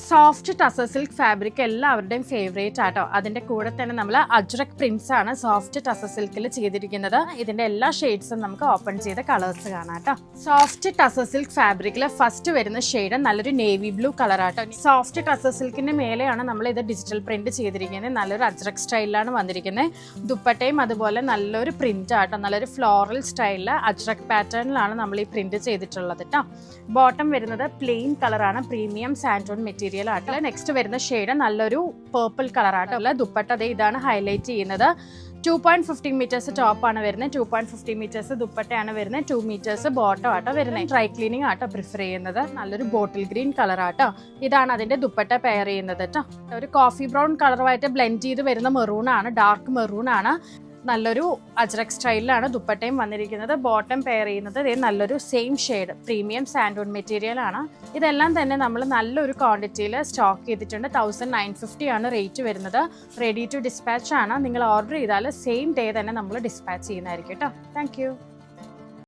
Soft tussar silk fabric എല്ലാവരുടെയും favourite ആട്ടോ. അതിൻ്റെ കൂടെ തന്നെ നമ്മൾ അജ്രക് പ്രിന്റ്സ് ആണ് സോഫ്റ്റ് ടസർ സിൽക്കിൽ ചെയ്തിരിക്കുന്നത്. ഇതിൻ്റെ എല്ലാ ഷെയ്ഡ്സും നമുക്ക് ഓപ്പൺ ചെയ്ത കളേഴ്സ് കാണാം കേട്ടോ. സോഫ്റ്റ് ടസർ സിൽക്ക് ഫാബ്രിക്കിൽ ഫസ്റ്റ് വരുന്ന ഷെയ്ഡ് നല്ലൊരു നേവി ബ്ലൂ കളർ ആട്ടോ. സോഫ്റ്റ് ടസർ സിൽക്കിൻ്റെ മേലെയാണ് നമ്മൾ ഇത് ഡിജിറ്റൽ പ്രിന്റ് ചെയ്തിരിക്കുന്നത്. നല്ലൊരു അജ്രക് സ്റ്റൈലിലാണ് വന്നിരിക്കുന്നത്. ദുപ്പട്ടയും അതുപോലെ നല്ലൊരു പ്രിന്റ് ആട്ടോ. നല്ലൊരു ഫ്ലോറൽ സ്റ്റൈലിൽ അജ്രക് പാറ്റേണിലാണ് നമ്മൾ ഈ പ്രിന്റ് ചെയ്തിട്ടുള്ളത് കേട്ടോ. ബോട്ടം വരുന്നത് പ്ലെയിൻ കളറാണ്, പ്രീമിയം സാൻഡോൺ മെറ്റീരിയൽ ആട്ടോ. നെക്സ്റ്റ് വരുന്ന ഷെയ്ഡ് നല്ലൊരു പേർപ്പിൾ കളർ ആട്ടോ. ദുപ്പട്ട ഇതാണ് ഹൈലൈറ്റ് ചെയ്യുന്നത്. 2.15 മീറ്റേഴ്സ് ടോപ്പാണ് വരുന്നത്, 2.50 മീറ്റേഴ്സ് ദുപ്പട്ടയാണ് വരുന്നത്, 2 മീറ്റേഴ്സ് ബോട്ടം ആട്ടോ വരുന്നത്. ഡ്രൈ ക്ലീനിങ് ആട്ടോ പ്രിഫർ ചെയ്യുന്നത്. നല്ലൊരു ബോട്ടിൽ ഗ്രീൻ കളർ ആട്ടോ. ഇതാണ് അതിന്റെ ദുപ്പട്ട പെയർ ചെയ്യുന്നത് കേട്ടോ. ഒരു കോഫി ബ്രൗൺ കളറുമായിട്ട് ബ്ലെൻഡ് ചെയ്ത് വരുന്ന മെറൂൺ ആണ്, ഡാർക്ക് മെറൂൺ ആണ്. നല്ലൊരു അജ്രക് സ്റ്റൈലിലാണ് ദുപ്പട്ടയും വന്നിരിക്കുന്നത്. ബോട്ടം പെയർ ചെയ്യുന്നത് നല്ലൊരു സെയിം ഷെയ്ഡ് പ്രീമിയം സാൻഡോൺ മെറ്റീരിയൽ ആണ്. ഇതെല്ലാം തന്നെ നമ്മൾ നല്ലൊരു ക്വാണ്ടിറ്റിയിൽ സ്റ്റോക്ക് ചെയ്തിട്ടുണ്ട്. 1950 ആണ് റേറ്റ് വരുന്നത്. റെഡി ടു ഡിസ്പാച്ച് ആണ്. നിങ്ങൾ ഓർഡർ ചെയ്താൽ സെയിം ഡേ തന്നെ നമ്മൾ ഡിസ്പാച്ച് ചെയ്യുന്നതായിരിക്കും കേട്ടോ. താങ്ക്